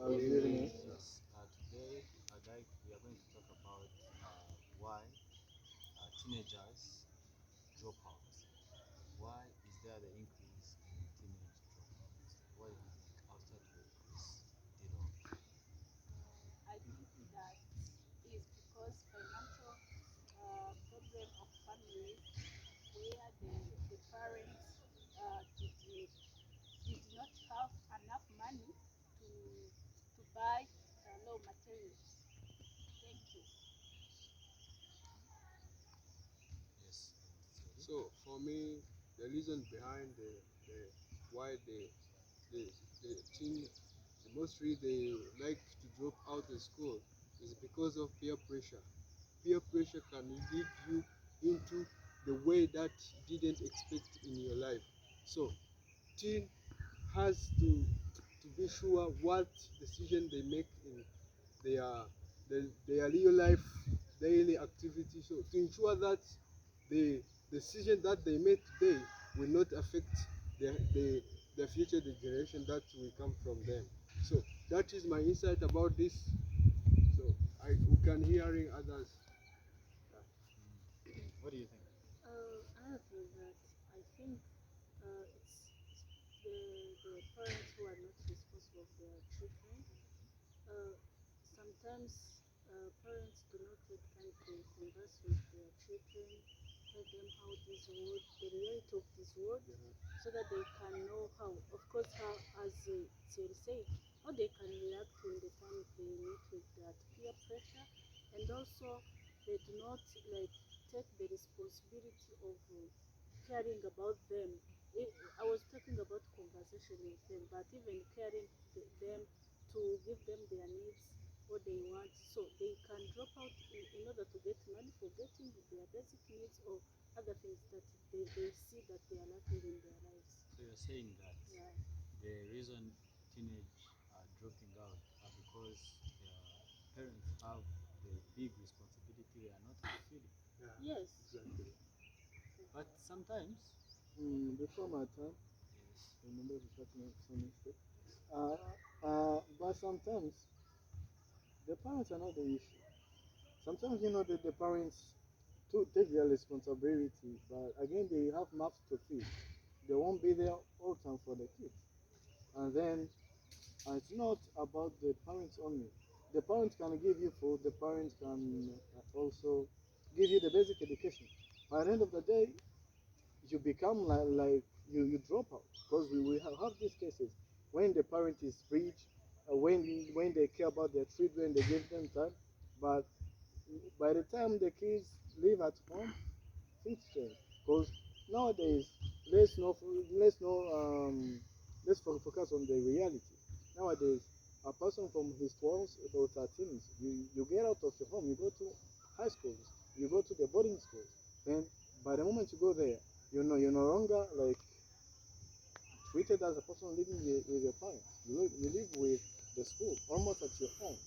Good evening. Yes, today, guys, we are going to talk about why teenagers drop out. Why is there the increase in teenage dropouts? What do you think? I'll start with Miss Dilo. I think that is because financial problem of families where the parents did not have enough money to buy raw materials. Thank you. Yes, and Thierry. So for me, the reason behind the why the the teen the mostly they like to drop out of school is because of peer pressure. Peer pressure can lead you into the way that you didn't expect in your life. So teen has to be sure what decision they make in their their real life daily activity. So to ensure that the decision that they make today will not affect the future generation that will come from them. So that is my insight about this. So we can hearing others. What do you think? Another thing that I think it's the parents who are not responsible for their children. Uh, Sometimes parents do not take time to converse with their children, tell them how this world, the reality of this world, so that they can know how, of course, how, as Thierry said, how they can react when the time they meet with that peer pressure, and also they do not like take the responsibility of caring about them. I was talking about conversation with them, but even caring them to give them their needs, what they want, so they can drop out in order to get money for getting their basic needs or other things that they see that they are lacking in their lives. So you're saying that Yeah. the reason teenage are dropping out are because parents have the big responsibility they are not fulfilling. Yeah, Yes. exactly. But sometimes, Before my time, yes, remember to cut me some mistake. But sometimes the parents are not the issue. Sometimes the parents to take their responsibility, but again they have mouths to feed. They won't be there all time for the kids, and then it's not about the parents only. The parents can give you food. The parents can also give you the basic education. By the end of the day, you become like you drop out because we have these cases when the parent is rich, when they care about their children, they give them time, but by the time the kids live at home, things change. Because nowadays, let's not let's not focus on the reality. Nowadays, a person from his 12s or 13s, you get out of your home, you go to high schools, you go to the boarding schools. Then by the moment you go there, you're no longer like treated as a person living with your parents. You live with the school almost at your home.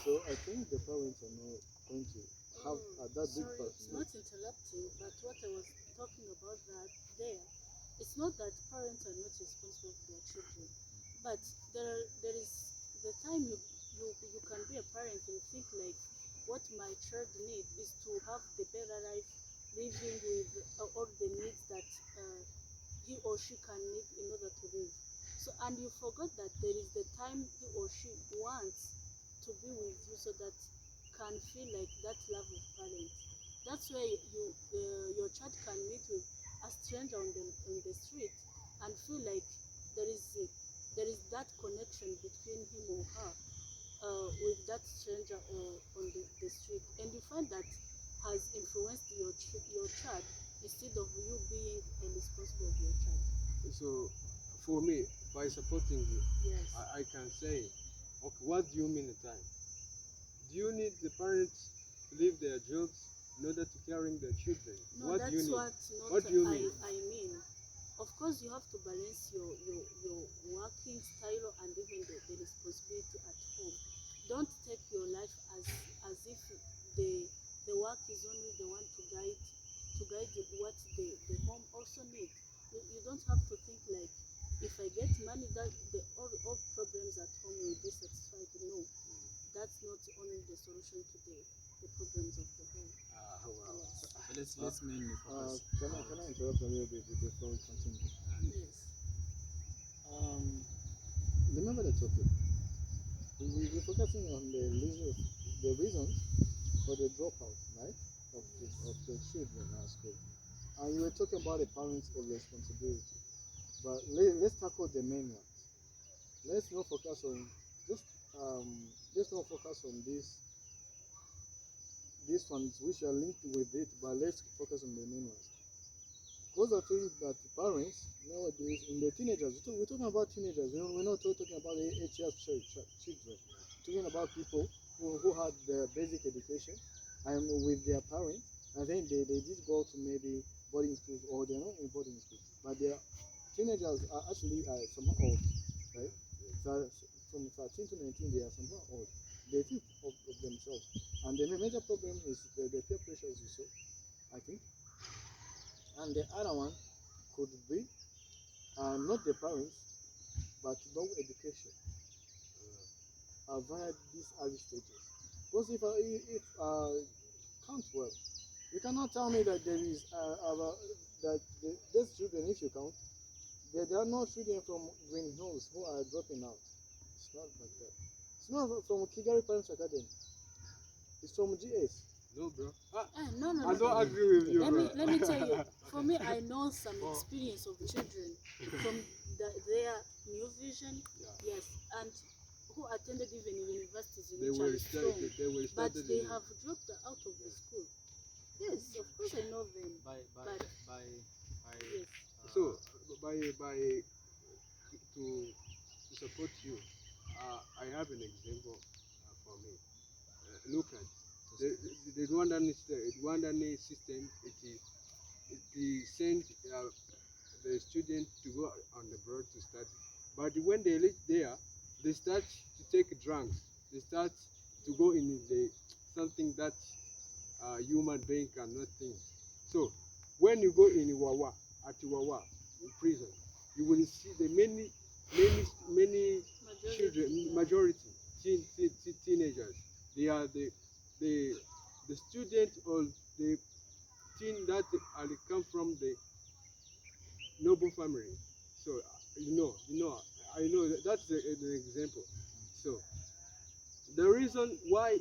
So I think the parents are not going to have that big Sorry, it's not person. interrupting, but what I was talking about that there, it's not that parents are not responsible for their children, but there is the time you can be a parent and think like, what my child needs is to have the better life, living with all the needs that he or she can need in order to live. So, and you forgot that there is the time he or she wants to be with you so that can feel like that love of parents. That's where your child can meet with a stranger on the street and feel like there is there is that connection between him or her with that stranger on the street, and you find that has influenced your child instead of you being responsible of your child. So for me, by supporting you, Yes. I can say, okay, what do you mean the time? Do you need the parents to leave their jobs in order to caring their children? No, What do you that's need? what not What do you mean? I mean. Of course, you have to balance your working style and even the responsibility at home. Don't take your life as if the the work is only the one to guide what the home also needs. You don't have to think like, if I get money, that all problems at home will be not only the solution to the problems of the home. Wow. Yes. So let's mainly focus. Can I interrupt a little bit before we continue? Yes. Um, Remember the topic. We're focusing on the reasons for the dropout, right, of the children at school. And you were talking about the parents' responsibility. But let's tackle the main ones. Let's not focus on just let's not focus on these ones which are linked with it, but let's focus on the main ones. Those are things that parents nowadays in the teenagers. We're talking about teenagers. We're not talking about 8 years children. We're talking about people who had the basic education and with their parents, and then they did go to maybe boarding schools or they're not in boarding schools, but their teenagers are actually somewhat old, right? So from 13 to 19, they are somewhat old. They think of themselves, and the major problem is the peer pressure, as you saw, I think. And the other one could be not the parents, but no education via these early stages. Because if count well, you cannot tell me that there is these children, if you count, there are no children from Green Hills who are dropping out. It's not like that. It's not from Kigali Parents Academy. It's from GS. No, bro. No, no, I no, don't no. agree with you, bro. Let me tell you. For me, I know some experience of children from their New Vision, Yeah. yes, and who attended even universities They which were are strong, studied. They were but studied. they have dropped out of the school. Yes, of course I know them. But yes, So by to support you, I have an example for me. Look at the Rwandan system. It sent the student to go on the road to study, but when they reach there, they start to take drugs. They start to go in the something that human being cannot think. So when you go in Iwawa, at Iwawa, in prison, you will see the many children, majority teenagers. They are the the student or the teen that are come from the noble family. So I know that's an example. So the reason why,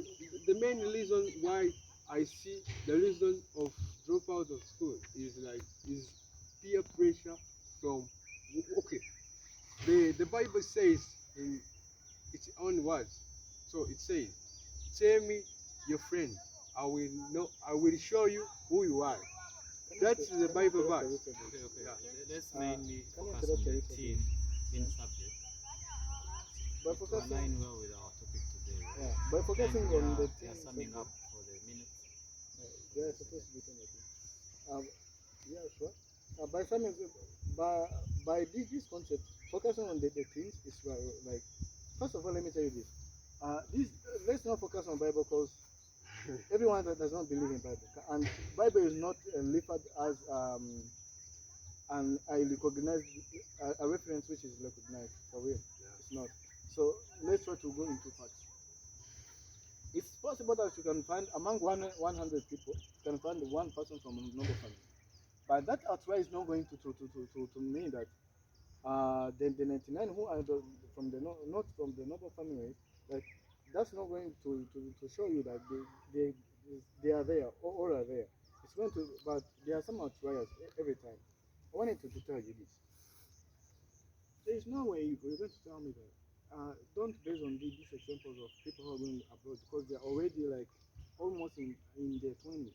the main reason why I see the reason of dropout of school is peer pressure from, okay, the Bible says in its own words. So it says, tell me your friend, I will show you who you are. That's the Bible verse. Okay. Yeah. Let's mainly can I focus on interrupt a the little teen bit? subject By to focusing, align well with our topic today. yeah, by And focusing we on the are teen summing subject, up for the minute. they are supposed to be 10 18. Yeah, sure. By summing, by this concept, focusing on the teens is like, first of all, let me tell you this. Let's not focus on Bible because everyone that does not believe in Bible, and Bible is not referred as and I recognize a reference which is recognized for real. It's not. So let's try to go into facts. It's possible that you can find among 100 people, you can find one person from a noble family. But that outright is not going to mean that the 99 who are from the not from the noble family, like that's not going to show you that they, they are there, all are there. It's going to, but there are some outliers every time. I wanted to tell you this. There is no way you're going to tell me that. Don't base on these examples of people who are going abroad because they're already like almost in their 20s,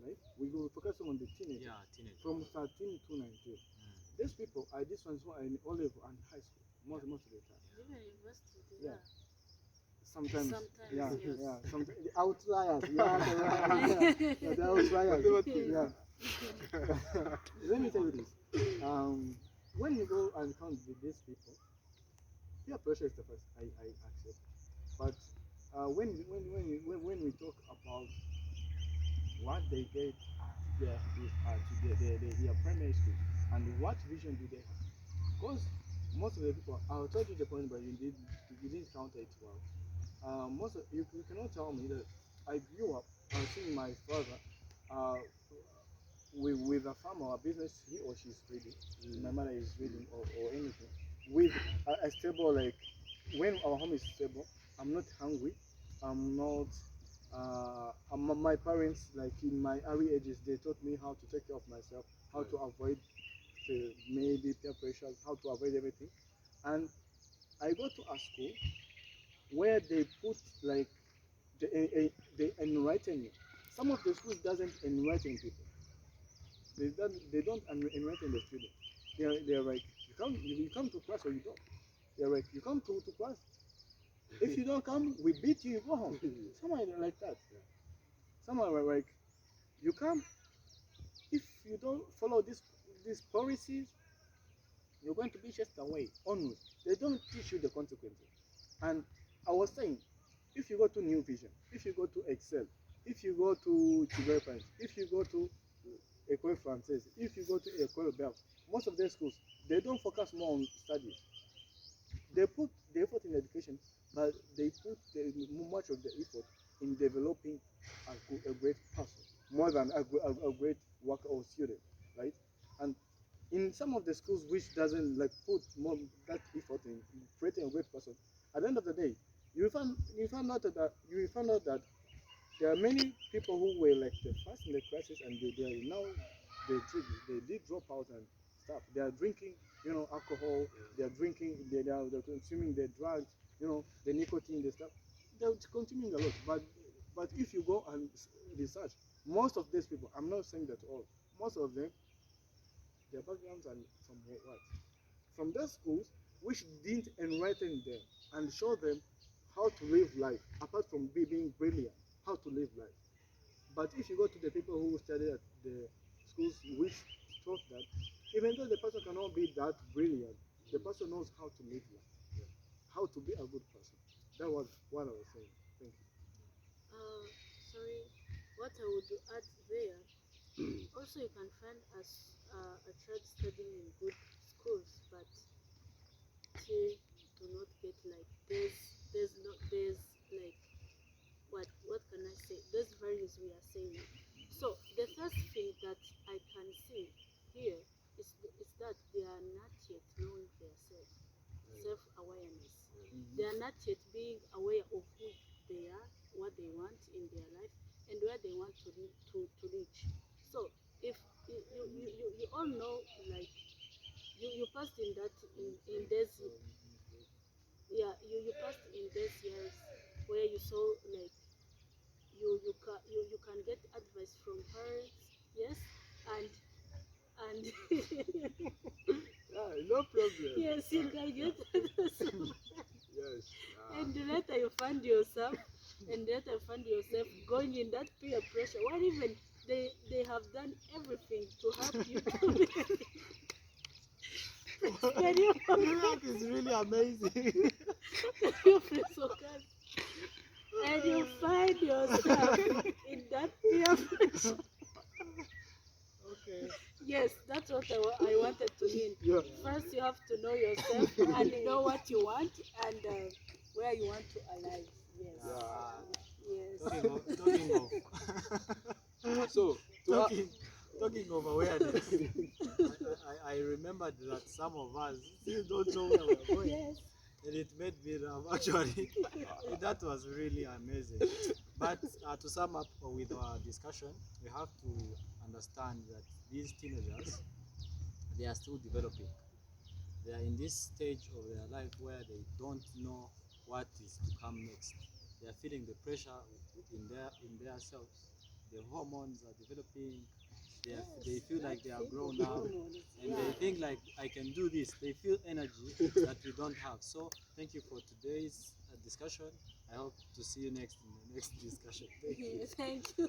right? We will focus on the teenagers. Yeah, teenage. From 13 to 19. These people are these ones who are in O level and high school most of the time. even university, Yeah. yeah. Sometimes. Sometimes, Yeah, yes. yeah. Sometimes the outliers. Yeah, the outliers. Yeah. Let me tell you this. When you go and count these people, peer pressure is the first. I accept. But when we talk about what they get their primary school and what vision do they have, because most of the people, I'll tell you the point, but you didn't count it well. You cannot tell me that I grew up seeing my father uh, with a farm or a business he or she is reading, my mother is reading or anything, with a stable, like when our home is stable, I'm not hungry, I'm not, my parents, like in my early ages, they taught me how to take care of myself, how to avoid maybe peer pressures, how to avoid everything. And I go to a school where they put like they enlighten you. Some of the schools doesn't enlighten people. They don't enlighten the students. They're like, you come to class or you don't. They're like, you come to class. If you don't come, we beat you. You go home. Someone like that. Someone like, you come. If you don't follow these policies, you're going to be chased away. Onward. They don't teach you the consequences. And I was saying, if you go to New Vision, if you go to Excel, if you go to Tiverpans, if you go to École Française, if you go to École Belge, most of their schools, they don't focus more on studies. They put the effort in education, but they put much of the effort in developing a great person, more than a great worker or student, right? And in some of the schools which doesn't like put more that effort in creating a great person, at the end of the day, you find out that there are many people who were like the first in the classes and they are now they did drop out and stuff. They are drinking, alcohol. They are drinking. They're consuming the drugs. The nicotine, the stuff. They're consuming a lot. But if you go and research, most of these people, I'm not saying that all, most of them, their backgrounds are from what? From their schools, which didn't enlighten them and show them how to live life, apart from being brilliant, how to live life. But if you go to the people who study at the schools which taught that, even though the person cannot be that brilliant, the person knows how to live life, how to be a good person. That was what I was saying. Thank you. Uh, Sorry, what I would add there, also you can find as a child studying in good schools, but they do not get like there's like what can I say? There's values we are saying. So the first thing that I can see here is that they are not yet knowing themselves, self-awareness. They are not yet being aware of who they are, what they want in their life, and where they want to reach. So if you all know, like you passed in that in this, yeah, you passed in these years where you saw like you can get advice from parents, yes, and No problem. yes, you can get advice from Yes. and later you find yourself and later you find yourself going in that peer pressure, what even they have done everything to help you to be can you New York is really amazing. you feel so calm and you find yourself in that peer pressure. Okay. Yes, that's what I wanted to mean. Yeah. First, you have to know yourself and know what you want and where you want to alive. Yes. Yes. So, Talking, talking of awareness, I remembered that some of us still don't know where we're going. Yes. And it made me laugh actually. That was really amazing. But to sum up with our discussion, we have to understand that these teenagers, they are still developing. They are in this stage of their life where they don't know what is to come next. They are feeling the pressure in their selves. The hormones are developing. They feel like they are grown up, and they think like I can do this. They feel energy that we don't have. So thank you for today's discussion. I hope to see you next in the next discussion. Thank you. Thank you.